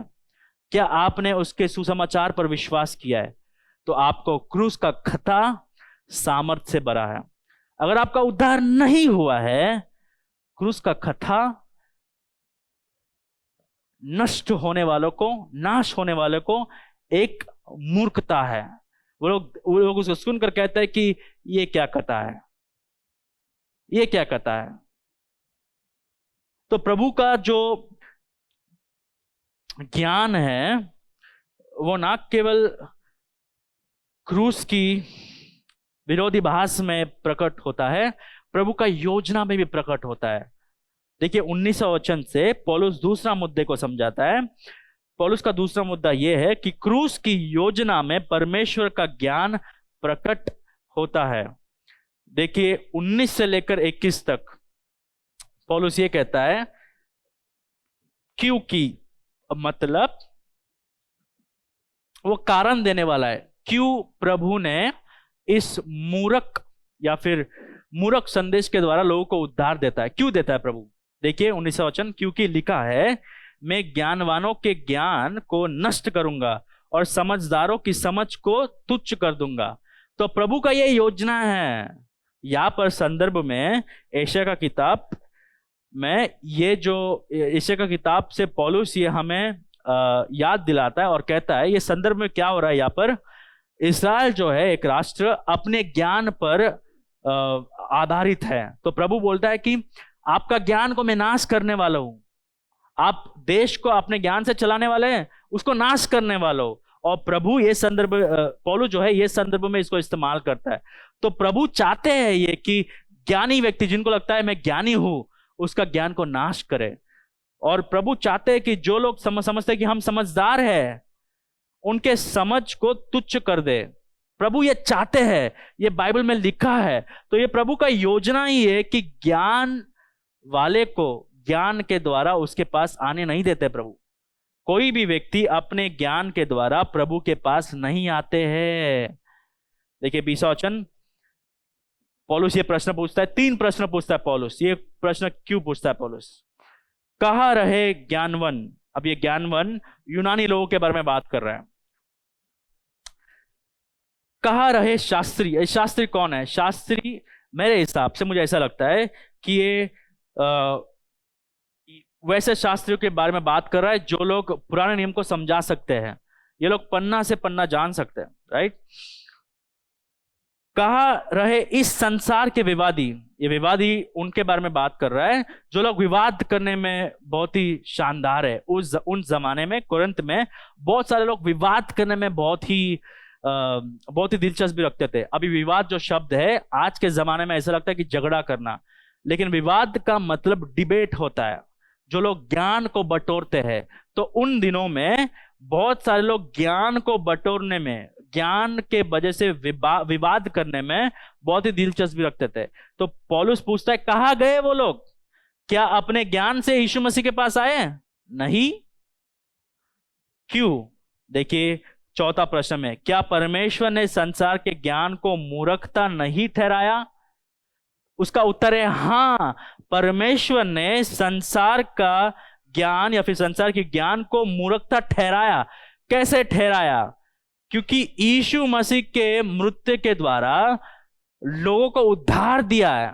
क्या आपने उसके सुसमाचार पर विश्वास किया है? तो आपको क्रूस का खता सामर्थ्य से भरा है। अगर आपका उद्धार नहीं हुआ है, क्रूस का खता नष्ट होने वालों को, नाश होने वालों को एक मूर्खता है। वो लोग उसको सुनकर कहते हैं कि ये क्या कथा है, ये क्या कथा है। तो प्रभु का जो ज्ञान है वो ना केवल क्रूस की विरोधाभास में प्रकट होता है, प्रभु का योजना में भी प्रकट होता है। देखिए 19वां वचन से पौलुस दूसरा मुद्दे को समझाता है। पौलुस का दूसरा मुद्दा यह है कि क्रूस की योजना में परमेश्वर का ज्ञान प्रकट होता है। देखिए 19 से लेकर 21 तक पौलुस ये कहता है, क्योंकि, मतलब वो कारण देने वाला है क्यों प्रभु ने इस मूर्ख या फिर मूर्ख संदेश के द्वारा लोगों को उद्धार देता है। क्यों देता है प्रभु? देखिए 19वां वचन, क्योंकि लिखा है, मैं ज्ञानवानों के ज्ञान को नष्ट करूंगा और समझदारों की समझ को तुच्छ कर दूंगा। तो प्रभु का यह योजना है। यहां पर संदर्भ में एशिया का किताब में ये जो यशायाह का किताब से पौलुस ये हमें याद दिलाता है और कहता है, ये संदर्भ में क्या हो रहा है यहाँ पर, इस्राएल जो है एक राष्ट्र अपने ज्ञान पर आधारित है। तो प्रभु बोलता है कि आपका ज्ञान को मैं नाश करने वाला हूं। आप देश को अपने ज्ञान से चलाने वाले हैं, उसको नाश करने वाला हो। और प्रभु ये संदर्भ, पौलुस जो है ये संदर्भ में इसको इस्तेमाल करता है। तो प्रभु चाहते हैं ये कि ज्ञानी व्यक्ति, जिनको लगता है मैं ज्ञानी हूं, उसका ज्ञान को नाश करे। और प्रभु चाहते हैं कि जो लोग समझते हैं कि हम समझदार हैं, उनके समझ को तुच्छ कर दे। प्रभु ये चाहते हैं, ये बाइबल में लिखा है। तो ये प्रभु का योजना ही है कि ज्ञान वाले को ज्ञान के द्वारा उसके पास आने नहीं देते प्रभु। कोई भी व्यक्ति अपने ज्ञान के द्वारा प्रभु के पास नहीं आते हैं। देखिए 20वां वचन, पौलुस ये प्रश्न पूछता है, 3 प्रश्न पूछता है पौलुस। ये प्रश्न क्यों पूछता है पौलुस? कहाँ रहे ज्ञानवन? अब ये ज्ञानवन यूनानी लोगों के बारे में बात कर रहा है। कहाँ रहे शास्त्री? शास्त्री कौन है? शास्त्री मेरे हिसाब से मुझे ऐसा लगता है कि ये वैसे शास्त्रियों के बारे में बात कर रहा है जो लोग पुराने नियम को समझा सकते हैं। ये लोग पन्ना से पन्ना जान सकते हैं, राइट? कहाँ रहे इस संसार के विवादी? ये विवादी उनके बारे में बात कर रहा है जो लोग विवाद करने में बहुत ही शानदार है। उन जमाने में कुरिन्थ में बहुत सारे लोग विवाद करने में बहुत ही दिलचस्पी रखते थे। अभी विवाद जो शब्द है आज के जमाने में ऐसा लगता है कि झगड़ा करना, लेकिन विवाद का मतलब डिबेट होता है, जो लोग ज्ञान को बटोरते हैं। तो उन दिनों में बहुत सारे लोग ज्ञान को बटोरने में, ज्ञान के वजह से विवाद करने में बहुत ही दिलचस्पी रखते थे। तो पौलुस पूछता है, कहाँ गए वो लोग? क्या अपने ज्ञान से यीशु मसीह के पास आए? नहीं। क्यों? देखिए 4था प्रश्न में, क्या परमेश्वर ने संसार के ज्ञान को मूर्खता नहीं ठहराया? उसका उत्तर है हाँ, परमेश्वर ने संसार का ज्ञान या फिर संसार के ज्ञान को मूर्खता ठहराया। कैसे ठहराया? क्योंकि यीशु मसीह के मृत्यु के द्वारा लोगों को उद्धार दिया है।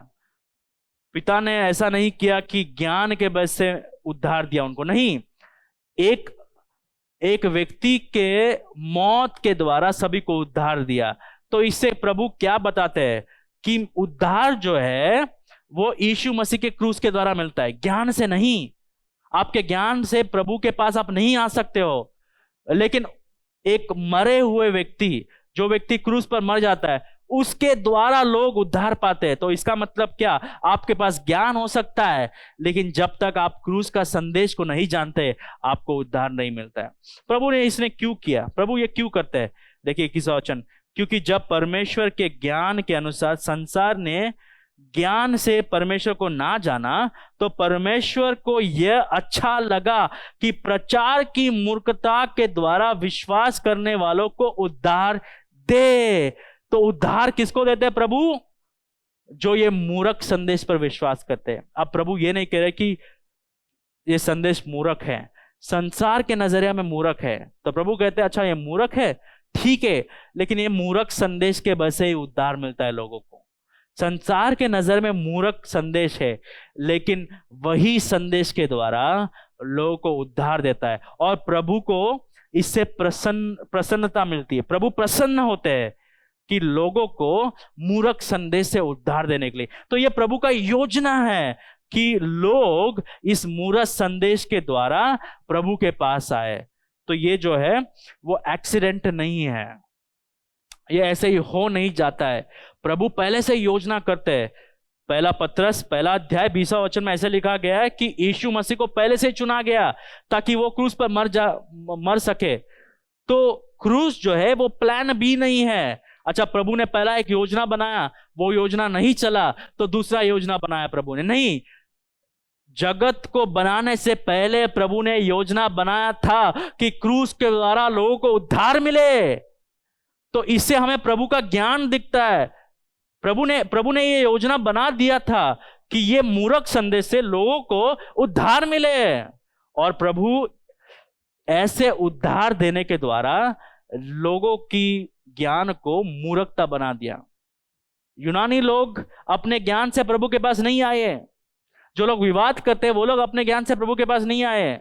पिता ने ऐसा नहीं किया कि ज्ञान के वजह से उद्धार दिया उनको, नहीं। एक व्यक्ति के मौत के द्वारा सभी को उद्धार दिया। तो इससे प्रभु क्या बताते हैं कि उद्धार जो है वो यीशु मसीह के क्रूस के द्वारा मिलता है, ज्ञान से नहीं। आपके ज्ञान से प्रभु के पास आप नहीं आ सकते हो। लेकिन एक मरे हुए व्यक्ति, जो व्यक्ति क्रूस पर मर जाता है, उसके द्वारा लोग उद्धार पाते हैं। तो इसका मतलब क्या? आपके पास ज्ञान हो सकता है, लेकिन जब तक आप क्रूस का संदेश को नहीं जानते, आपको उद्धार नहीं मिलता है। प्रभु ने इसने क्यों किया? प्रभु ये क्यों करते हैं? देखिए 21वां वचन, क्योंकि जब परमेश्वर के ज्ञान के अनुसार संसार ने ज्ञान से परमेश्वर को ना जाना, तो परमेश्वर को यह अच्छा लगा कि प्रचार की मूर्खता के द्वारा विश्वास करने वालों को उद्धार दे। तो उद्धार किसको देते हैं प्रभु? जो ये मूर्ख संदेश पर विश्वास करते हैं। अब प्रभु ये नहीं कह रहे कि ये संदेश मूर्ख है, संसार के नजरिया में मूर्ख है। तो प्रभु कहते हैं अच्छा ये मूर्ख है, ठीक है, लेकिन ये मूर्ख संदेश के वजह से ही उद्धार मिलता है लोगों को। संसार के नजर में मूर्ख संदेश है, लेकिन वही संदेश के द्वारा लोगों को उद्धार देता है। और प्रभु को इससे प्रसन्नता मिलती है। प्रभु प्रसन्न होते हैं कि लोगों को मूर्ख संदेश से उद्धार देने के लिए। तो यह प्रभु का योजना है कि लोग इस मूर्ख संदेश के द्वारा प्रभु के पास आए। तो ये जो है वो एक्सीडेंट नहीं है, ये ऐसे ही हो नहीं जाता है। प्रभु पहले से योजना करते हैं। पहला पत्रस 1 अध्याय 20वां वचन में ऐसे लिखा गया है कि यीशु मसीह को पहले से चुना गया ताकि वो क्रूस पर मर सके। तो क्रूस जो है वो प्लान बी नहीं है। अच्छा, प्रभु ने पहला एक योजना बनाया, वो योजना नहीं चला तो दूसरा योजना बनाया प्रभु ने, नहीं। जगत को बनाने से पहले प्रभु ने योजना बनाया था कि क्रूस के द्वारा लोगों को उद्धार मिले। तो इससे हमें प्रभु का ज्ञान दिखता है। प्रभु ने ये योजना बना दिया था कि ये मूर्ख संदेश से लोगों को उद्धार मिले। और प्रभु ऐसे उद्धार देने के द्वारा लोगों की ज्ञान को मूर्खता बना दिया। यूनानी लोग अपने ज्ञान से प्रभु के पास नहीं आए, जो लोग विवाद करते हैं वो लोग अपने ज्ञान से प्रभु के पास नहीं आए।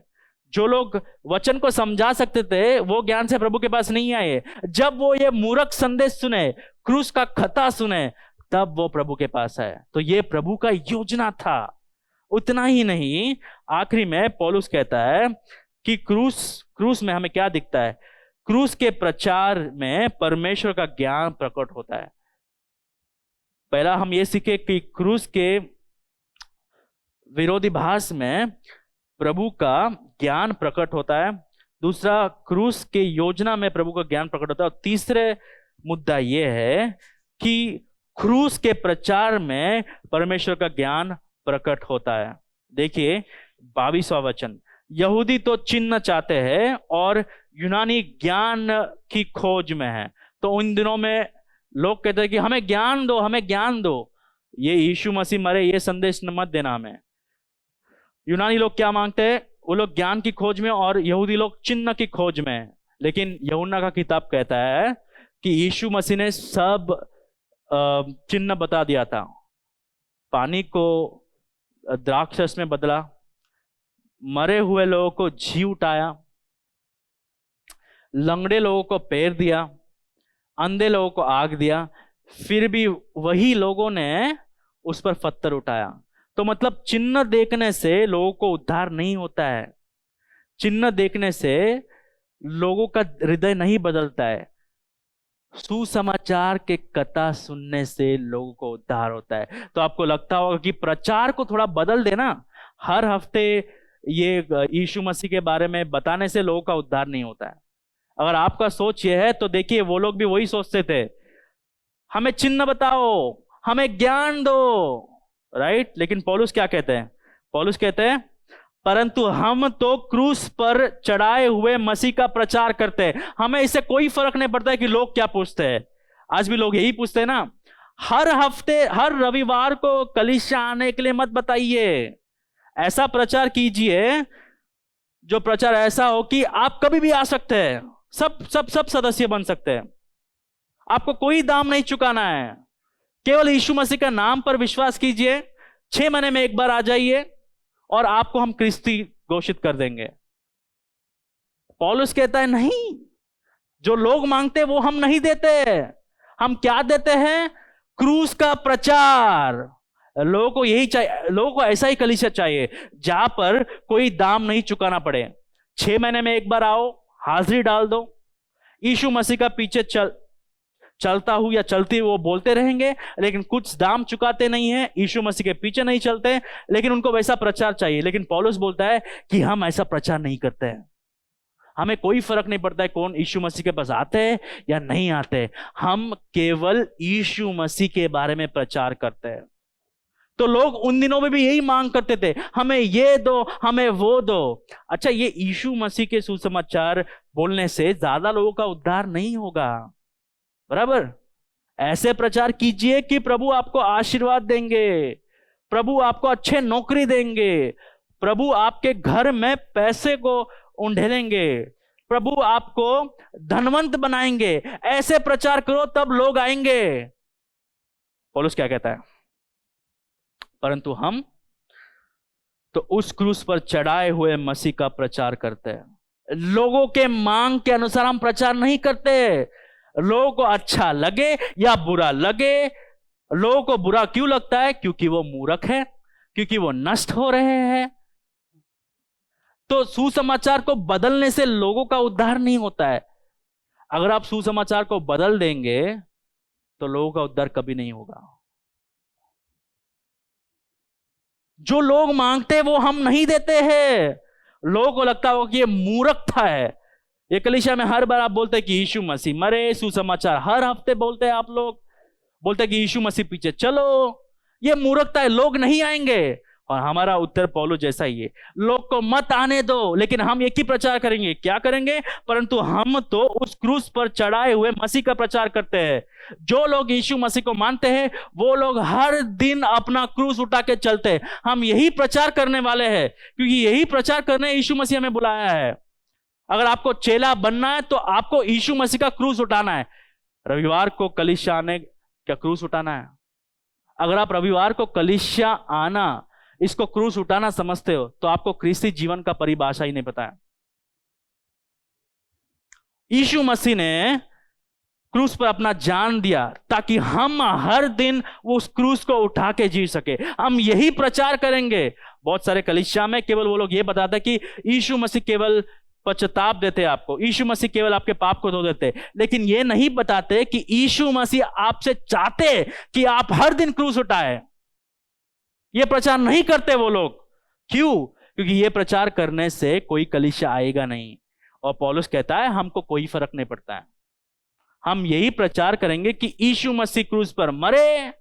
जो लोग वचन को समझा सकते थे वो ज्ञान से प्रभु के पास नहीं आए। जब वो ये मूर्ख संदेश सुने, क्रूस का खता सुने, तब वो प्रभु के पास आए। तो ये प्रभु का योजना था। उतना ही नहीं, आखिरी में पौलुस कहता है कि क्रूस में हमें क्या दिखता है? क्रूस के प्रचार में परमेश्वर का ज्ञान प्रकट होता है। पहला हम ये सीखे कि क्रूस के विरोधाभास में प्रभु का ज्ञान प्रकट होता है। दूसरा, क्रूस के योजना में प्रभु का ज्ञान प्रकट होता है। और तीसरे मुद्दा यह है कि क्रूस के प्रचार में परमेश्वर का ज्ञान प्रकट होता है। देखिए 22वां वचन, यहूदी तो चिन्ह चाहते हैं और यूनानी ज्ञान की खोज में है। तो उन दिनों में लोग कहते हैं कि हमें ज्ञान दो, हमें ज्ञान दो, ये यीशु मसीह मरे, ये संदेश मत देना हमें। यूनानी लोग क्या मांगते हैं? वो लोग ज्ञान की खोज में और यहूदी लोग चिन्ह की खोज में है। लेकिन यूहन्ना का किताब कहता है कि यीशु मसीह ने सब चिन्ह बता दिया था। पानी को द्राक्षरस में बदला, मरे हुए लोगों को जी उठाया, लंगड़े लोगों को पैर दिया, अंधे लोगों को आग दिया, फिर भी वही लोगों ने उस पर पत्थर उठाया। तो मतलब चिन्ह देखने से लोगों को उद्धार नहीं होता है। चिन्ह देखने से लोगों का हृदय नहीं बदलता है। सुसमाचार के कथा सुनने से लोगों को उद्धार होता है। तो आपको लगता होगा कि प्रचार को थोड़ा बदल देना, हर हफ्ते ये यीशु मसीह के बारे में बताने से लोगों का उद्धार नहीं होता है। अगर आपका सोच ये है तो देखिए वो लोग भी वही सोचते थे, हमें चिन्ह बताओ, हमें ज्ञान दो, राइट। लेकिन पौलुस क्या कहते हैं? पौलुस कहते हैं परंतु हम तो क्रूस पर चढ़ाए हुए मसीह का प्रचार करते हैं। हमें इससे कोई फर्क नहीं पड़ता है कि लोग क्या पूछते हैं। आज भी लोग यही पूछते हैं ना, हर हफ्ते हर रविवार को कलीसिया आने के लिए मत बताइए। ऐसा प्रचार कीजिए जो प्रचार ऐसा हो कि आप कभी भी आ सकते हैं, सब सदस्य बन सकते हैं, आपको कोई दाम नहीं चुकाना है। केवल यीशु मसीह का नाम पर विश्वास कीजिए, 6 महीने में एक बार आ जाइए और आपको हम क्रिस्ती घोषित कर देंगे। पौलुस कहता है नहीं, जो लोग मांगते वो हम नहीं देते। हम क्या देते हैं? क्रूस का प्रचार। लोगों को यही चाहिए, लोगों को ऐसा ही कलीसिया चाहिए जहां पर कोई दाम नहीं चुकाना पड़े। 6 महीने में एक बार आओ, हाजिरी डाल दो, यीशु मसीह का पीछे चलता हूं या चलती वो बोलते रहेंगे, लेकिन कुछ दाम चुकाते नहीं है, यीशु मसीह के पीछे नहीं चलते, लेकिन उनको वैसा प्रचार चाहिए। लेकिन पौलुस बोलता है कि हम ऐसा प्रचार नहीं करते हैं। हमें कोई फर्क नहीं पड़ता है कौन यीशु मसीह के पास आते हैं या नहीं आते, हम केवल यीशु मसीह के बारे में प्रचार करते हैं। तो लोग उन दिनों में भी यही मांग करते थे, हमें ये दो, हमें वो दो। अच्छा, ये यीशु मसीह के सुसमाचार बोलने से ज्यादा लोगों का उद्धार नहीं होगा, बराबर। ऐसे प्रचार कीजिए कि प्रभु आपको आशीर्वाद देंगे, प्रभु आपको अच्छे नौकरी देंगे, प्रभु आपके घर में पैसे को उंडेलेंगे, प्रभु आपको धनवंत बनाएंगे। ऐसे प्रचार करो तब लोग आएंगे। पौलुस क्या कहता है? परंतु हम तो उस क्रूस पर चढ़ाए हुए मसीह का प्रचार करते हैं। लोगों के मांग के अनुसार हम प्रचार नहीं करते। लोगों को अच्छा लगे या बुरा लगे। लोगों को बुरा क्यों लगता है? क्योंकि वो मूर्ख है, क्योंकि वो नष्ट हो रहे हैं। तो सुसमाचार को बदलने से लोगों का उद्धार नहीं होता है। अगर आप सुसमाचार को बदल देंगे तो लोगों का उद्धार कभी नहीं होगा। जो लोग मांगते हैं वो हम नहीं देते हैं। लोगों को लगता होगा कि ये मूर्खता है। ये कलीसिया में हर बार आप बोलते हैं कि यीशु मसीह मरे, सुसमाचार हर हफ्ते बोलते हैं, आप लोग बोलते हैं कि यीशु मसीह पीछे चलो, ये मूर्खता है, लोग नहीं आएंगे। और हमारा उत्तर पौलुस जैसा ही है, लोग को मत आने दो, लेकिन हम एक ही प्रचार करेंगे। क्या करेंगे? परंतु हम तो उस क्रूस पर चढ़ाए हुए मसीह का प्रचार करते हैं। जो लोग यीशु मसीह को मानते हैं वो लोग हर दिन अपना क्रूस उठा के चलते हैं। हम यही प्रचार करने वाले हैं, क्योंकि यही प्रचार करने यीशु मसीह हमें बुलाया है। अगर आपको चेला बनना है तो आपको यीशु मसीह का क्रूस उठाना है। रविवार को कलीसिया आने क्या क्रूस उठाना है? अगर आप रविवार को कलीसिया आना इसको क्रूस उठाना समझते हो, तो आपको क्रिस्ती जीवन का परिभाषा ही नहीं पता है। यीशु मसीह ने क्रूस पर अपना जान दिया ताकि हम हर दिन वो उस क्रूस को उठा के जी सके। हम यही प्रचार करेंगे। बहुत सारे कलीसिया में केवल वो लोग ये बताते हैं कि यीशु मसीह केवल पश्चाताप देते आपको, यीशु मसीह केवल आपके पाप को धो देते, लेकिन ये नहीं बताते कि यीशु मसीह आपसे चाहते कि आप हर दिन क्रूस उठाए। ये प्रचार नहीं करते वो लोग। क्यों? क्योंकि ये प्रचार करने से कोई कलीसिया आएगा नहीं। और पौलुस कहता है हमको कोई फर्क नहीं पड़ता है। हम यही प्रचार करेंगे कि यीशु मसीह क्रूस पर मरे,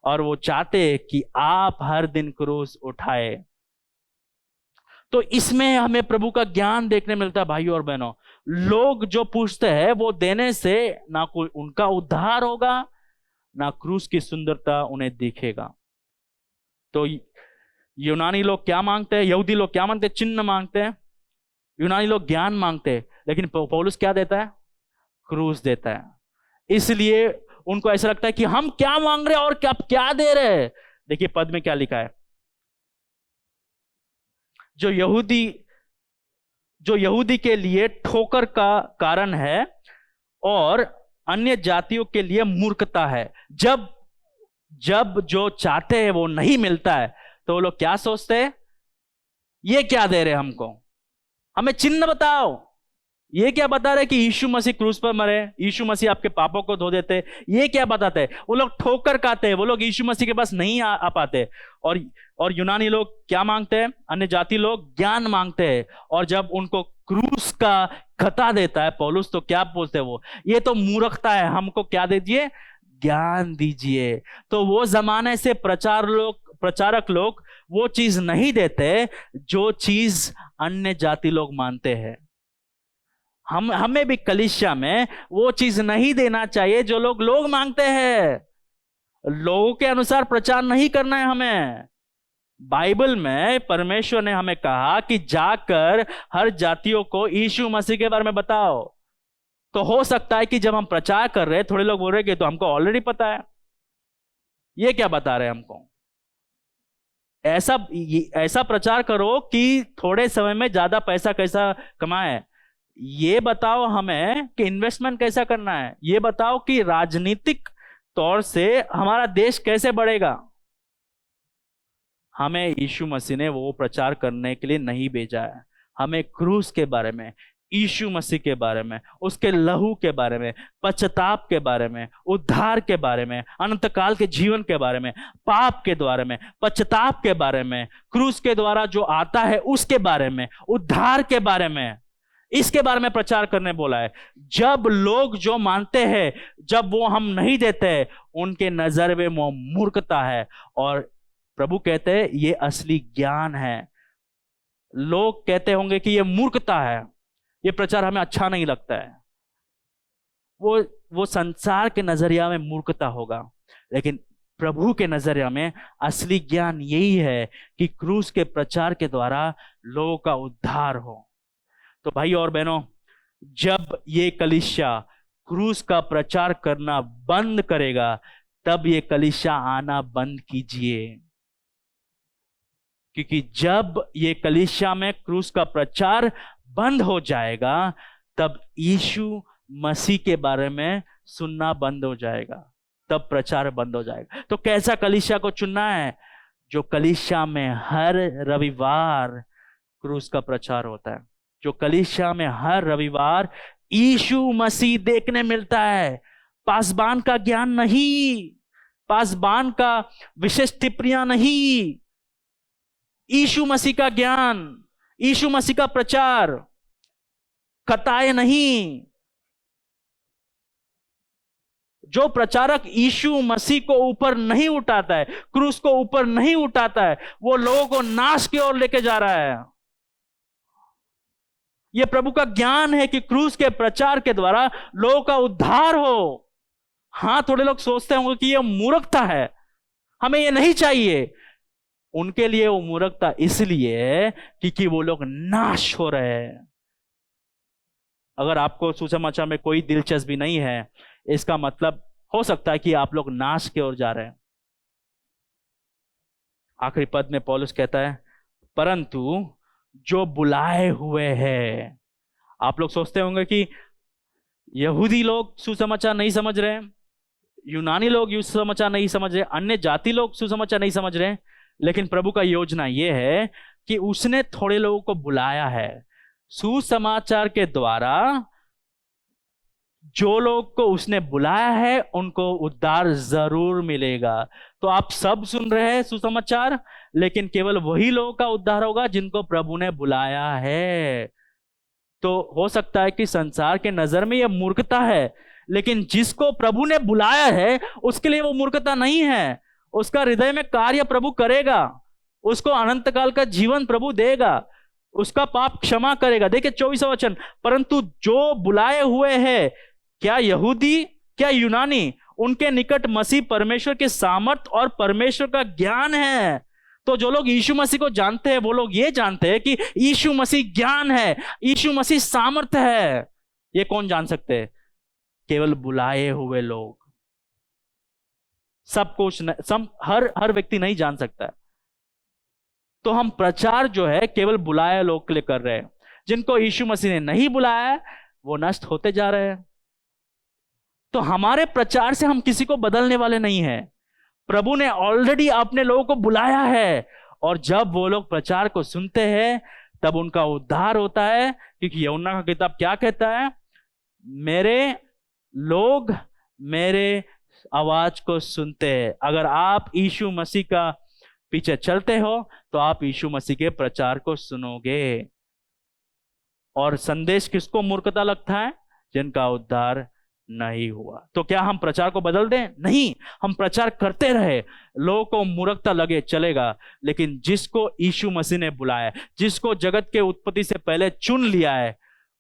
और वो चाहते कि आप हर दिन क्रूस उठाए। तो इसमें हमें प्रभु का ज्ञान देखने मिलता है भाइयों और बहनों। लोग जो पूछते हैं वो देने से ना कोई उनका उद्धार होगा, ना क्रूस की सुंदरता उन्हें दिखेगा। तो यूनानी लोग क्या मांगते हैं? यहूदी लोग क्या मांगते हैं? चिन्ह मांगते हैं। यूनानी लोग ज्ञान मांगते हैं, लेकिन पौलुस क्या देता है? क्रूस देता है। इसलिए उनको ऐसा लगता है कि हम क्या मांग रहे हैं और क्या दे रहे हैं। देखिए पद में क्या लिखा है। जो यहूदी के लिए ठोकर का कारण है और अन्य जातियों के लिए मूर्खता है। जब जो चाहते हैं वो नहीं मिलता है, तो वो लोग क्या सोचते हैं? ये क्या दे रहे हमको, हमें चिन्ह बताओ। ये क्या बता रहे कि यीशु मसीह क्रूस पर मरे, यीशु मसीह आपके पापों को धो देते? ये क्या बताते हैं? वो लोग ठोकर खाते हैं, वो लोग यीशु मसीह के पास नहीं आ पाते। और यूनानी लोग क्या मांगते हैं? अन्य जाति लोग ज्ञान मांगते हैं। और जब उनको क्रूस का खता देता है पौलुस, तो क्या बोलते हैं वो? ये तो मूर्खता है, हमको क्या दीजिए? ज्ञान दीजिए। तो वो जमाने से प्रचारक लोग वो चीज नहीं देते जो चीज अन्य जाति लोग मानते हैं। हमें भी कलीसिया में वो चीज नहीं देना चाहिए जो लोग मांगते हैं। लोगों के अनुसार प्रचार नहीं करना है हमें। बाइबल में परमेश्वर ने हमें कहा कि जाकर हर जातियों को यीशु मसीह के बारे में बताओ। तो हो सकता है कि जब हम प्रचार कर रहे हैं, थोड़े लोग बोल रहे कि तो हमको ऑलरेडी पता है, ये क्या बता रहे हैं हमको? ऐसा प्रचार करो कि थोड़े समय में ज्यादा पैसा कैसा कमाए। ये बताओ हमें कि इन्वेस्टमेंट कैसा करना है। ये बताओ कि राजनीतिक तौर से हमारा देश कैसे बढ़ेगा। हमें यीशु मसीह ने वो प्रचार करने के लिए नहीं भेजा है। हमें क्रूस के बारे में, यीशु मसीह के बारे में, उसके लहू के बारे में, पश्चाताप के बारे में, उद्धार के बारे में, अनंतकाल के जीवन के बारे में, पाप के बारे में, पश्चाताप के बारे में, क्रूस के द्वारा जो आता है उसके बारे में, उद्धार के बारे में, इसके बारे में प्रचार करने बोला है। जब लोग जो मानते हैं, जब वो हम नहीं देते, उनके नजर में वो मूर्खता है। और प्रभु कहते हैं ये असली ज्ञान है। लोग कहते होंगे कि ये मूर्खता है, ये प्रचार हमें अच्छा नहीं लगता है। वो संसार के नजरिया में मूर्खता होगा, लेकिन प्रभु के नजरिया में असली ज्ञान यही है कि क्रूस के प्रचार के द्वारा लोगों का उद्धार हो। तो भाई और बहनों, जब ये कलीसिया क्रूस का प्रचार करना बंद करेगा, तब ये कलीसिया आना बंद कीजिए। क्योंकि जब ये कलीसिया में क्रूस का प्रचार बंद हो जाएगा, तब यीशु मसीह के बारे में सुनना बंद हो जाएगा, तब प्रचार बंद हो जाएगा। तो कैसा कलीसिया को चुनना है? जो कलीसिया में हर रविवार क्रूस का प्रचार होता है, जो कलीसिया में हर रविवार यीशु मसीह देखने मिलता है। पासबान का ज्ञान नहीं, पासबान का विशेष टिप्पणियां नहीं, यीशु मसीह का ज्ञान, यीशु मसीह का प्रचार, कथाएं नहीं। जो प्रचारक यीशु मसीह को ऊपर नहीं उठाता है, क्रूस को ऊपर नहीं उठाता है, वो लोगों को नाश की ओर लेके जा रहा है। यह प्रभु का ज्ञान है कि क्रूस के प्रचार के द्वारा लोगों का उद्धार हो। हाँ, थोड़े लोग सोचते होंगे कि यह मूर्खता है, हमें यह नहीं चाहिए। उनके लिए वो मूर्खता इसलिए क्योंकि वो लोग नाश हो रहे हैं। अगर आपको सुसमाचार में कोई दिलचस्पी नहीं है, इसका मतलब हो सकता है कि आप लोग नाश की ओर जा रहे हैं। आखिरी पद में पौलुस कहता है, परंतु जो बुलाए हुए हैं। आप लोग सोचते होंगे कि यहूदी लोग सुसमाचार नहीं समझ रहे हैं, यूनानी लोग सुसमाचार नहीं समझ रहे, अन्य जाति लोग सुसमाचार नहीं समझ रहे, लेकिन प्रभु का योजना यह है कि उसने थोड़े लोगों को बुलाया है। सुसमाचार के द्वारा जो लोग को उसने बुलाया है उनको उद्धार जरूर मिलेगा। तो आप सब सुन रहे हैं सुसमाचार, लेकिन केवल वही लोगों का उद्धार होगा जिनको प्रभु ने बुलाया है। तो हो सकता है कि संसार के नजर में यह मूर्खता है, लेकिन जिसको प्रभु ने बुलाया है उसके लिए वो मूर्खता नहीं है। उसका हृदय में कार्य प्रभु करेगा, उसको अनंत काल का जीवन प्रभु देगा, उसका पाप क्षमा करेगा। देखिए 24वां वचन, परंतु जो बुलाए हुए हैं, क्या यहूदी क्या यूनानी, उनके निकट मसीह परमेश्वर के सामर्थ और परमेश्वर का ज्ञान है। तो जो लोग यीशु मसीह को जानते हैं वो लोग ये जानते हैं कि यीशु मसीह ज्ञान है, यीशु मसीह सामर्थ है। ये कौन जान सकते हैं? केवल बुलाए हुए लोग। सब कुछ सब हर व्यक्ति नहीं जान सकता है। तो हम प्रचार जो है केवल बुलाए लोग के लिए कर रहे हैं। जिनको यीशु मसीह ने नहीं बुलाया है वो नष्ट होते जा रहे हैं। तो हमारे प्रचार से हम किसी को बदलने वाले नहीं हैं। प्रभु ने ऑलरेडी अपने लोगों को बुलाया है, और जब वो लोग प्रचार को सुनते हैं तब उनका उद्धार होता है। क्योंकि यूहन्ना का किताब क्या कहता है? मेरे लोग मेरे आवाज को सुनते हैं। अगर आप यीशु मसीह का पीछे चलते हो तो आप यीशु मसीह के प्रचार को सुनोगे। और संदेश किसको मूर्खता लगता है? जिनका उद्धार नहीं हुआ। तो क्या हम प्रचार को बदल दें? नहीं, हम प्रचार करते रहे। लोगों को मूर्खता लगे चलेगा, लेकिन जिसको यीशु मसीह ने बुलाया, जिसको जगत के उत्पत्ति से पहले चुन लिया है,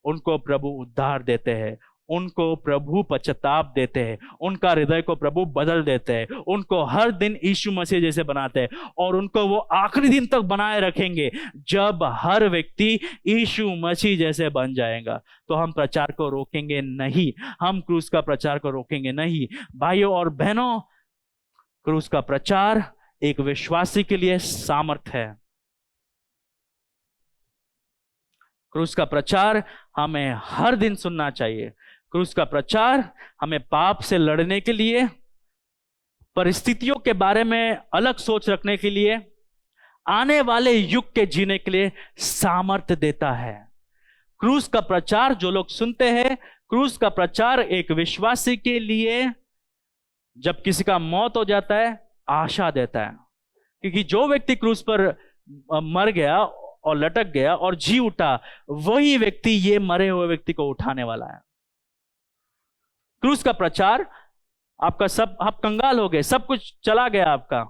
उनको प्रभु उद्धार देते हैं, उनको प्रभु पश्चाताप देते हैं, उनका हृदय को प्रभु बदल देते हैं, उनको हर दिन यीशु मसीह जैसे बनाते हैं, और उनको वो आखिरी दिन तक बनाए रखेंगे जब हर व्यक्ति यीशु मसीह जैसे बन जाएगा। तो हम प्रचार को रोकेंगे नहीं, हम क्रूस का प्रचार को रोकेंगे नहीं। भाइयों और बहनों, क्रूस का प्रचार एक विश्वासी के लिए सामर्थ है। क्रूस का प्रचार हमें हर दिन सुनना चाहिए। क्रूस का प्रचार हमें पाप से लड़ने के लिए, परिस्थितियों के बारे में अलग सोच रखने के लिए, आने वाले युग के जीने के लिए सामर्थ्य देता है। क्रूस का प्रचार जो लोग सुनते हैं, क्रूस का प्रचार एक विश्वासी के लिए जब किसी का मौत हो जाता है आशा देता है। क्योंकि जो व्यक्ति क्रूस पर मर गया और लटक गया और जी उठा, वही व्यक्ति ये मरे हुए व्यक्ति को उठाने वाला है। क्रूस का प्रचार आपका सब, आप कंगाल हो गए, सब कुछ चला गया आपका।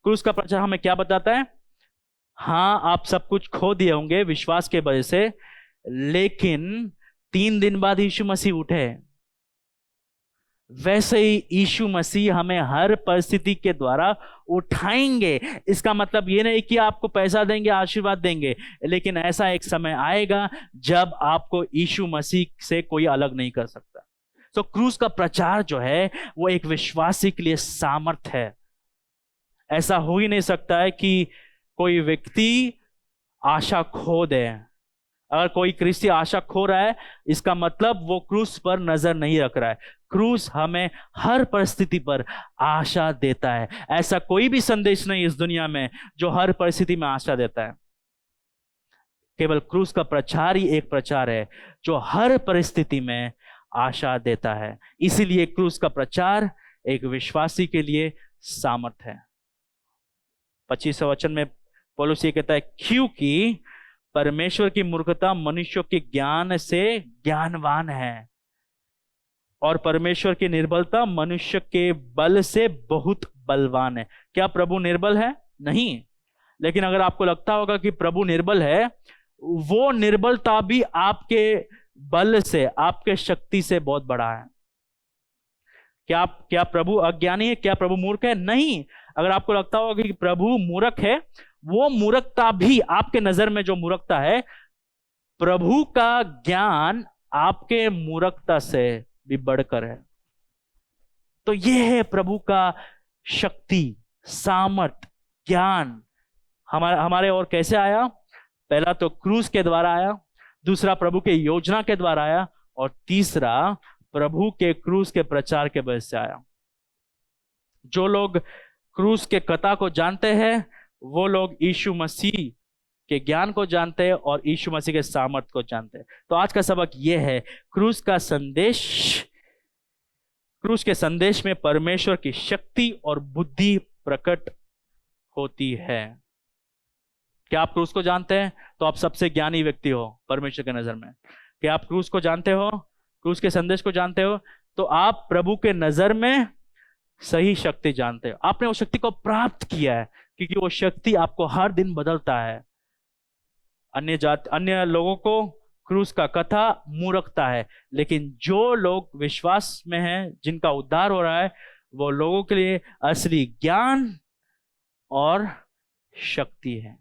क्रूस का प्रचार हमें क्या बताता है? हां, आप सब कुछ खो दिए होंगे विश्वास के वजह से, लेकिन 3 दिन बाद यीशु मसीह उठे। वैसे ही यीशु मसीह हमें हर परिस्थिति के द्वारा उठाएंगे। इसका मतलब ये नहीं कि आपको पैसा देंगे, आशीर्वाद देंगे, लेकिन ऐसा एक समय आएगा जब आपको यीशु मसीह से कोई अलग नहीं कर सकता। तो क्रूस का प्रचार जो है वो एक विश्वासी के लिए सामर्थ है। ऐसा हो ही नहीं सकता है कि कोई व्यक्ति आशा खो दे। अगर कोई क्रिस्ती आशा खो रहा है, इसका मतलब वो क्रूस पर नजर नहीं रख रहा है। क्रूस हमें हर परिस्थिति पर आशा देता है। ऐसा कोई भी संदेश नहीं इस दुनिया में जो हर परिस्थिति में आशा देता है। केवल क्रूस का प्रचार ही एक प्रचार है जो हर परिस्थिति में आशा देता है। इसीलिए क्रूस का प्रचार एक विश्वासी के लिए सामर्थ है। 25वें वचन में पौलुस ये कहता है, क्योंकि परमेश्वर की मूर्खता मनुष्यों के ज्ञान से ज्ञानवान है, और परमेश्वर की निर्बलता मनुष्य के बल से बहुत बलवान है। क्या प्रभु निर्बल है? नहीं। लेकिन अगर आपको लगता होगा कि प्रभु निर्बल है, वो निर्बलता भी आपके बल से, आपके शक्ति से बहुत बड़ा है। क्या प्रभु अज्ञानी है? क्या प्रभु मूर्ख है? नहीं। अगर आपको लगता होगा कि प्रभु मूर्ख है, वो मूर्खता भी, आपके नजर में जो मूर्खता है, प्रभु का ज्ञान आपके मूर्खता से भी बढ़कर है। तो यह है प्रभु का शक्ति, सामर्थ, ज्ञान, हमारे और कैसे आया? पहला तो क्रूस के द्वारा आया, दूसरा प्रभु के योजना के द्वारा आया, और तीसरा प्रभु के क्रूस के प्रचार के वजह से आया। जो लोग क्रूस के कथा को जानते हैं वो लोग यीशु मसीह के ज्ञान को जानते हैं और यीशु मसीह के सामर्थ को जानते हैं। तो आज का सबक यह है, क्रूस के संदेश में परमेश्वर की शक्ति और बुद्धि प्रकट होती है। क्या आप क्रूस को जानते हैं? तो आप सबसे ज्ञानी व्यक्ति हो परमेश्वर के नजर में। क्या आप क्रूस को जानते हो, क्रूस के संदेश को जानते हो, तो आप प्रभु के नजर में सही शक्ति जानते हो। आपने वो शक्ति को प्राप्त किया है, क्योंकि वो शक्ति आपको हर दिन बदलता है। अन्य लोगों को क्रूस का कथा मूर्खता है, लेकिन जो लोग विश्वास में हैं, जिनका उद्धार हो रहा है, वो लोगों के लिए असली ज्ञान और शक्ति है।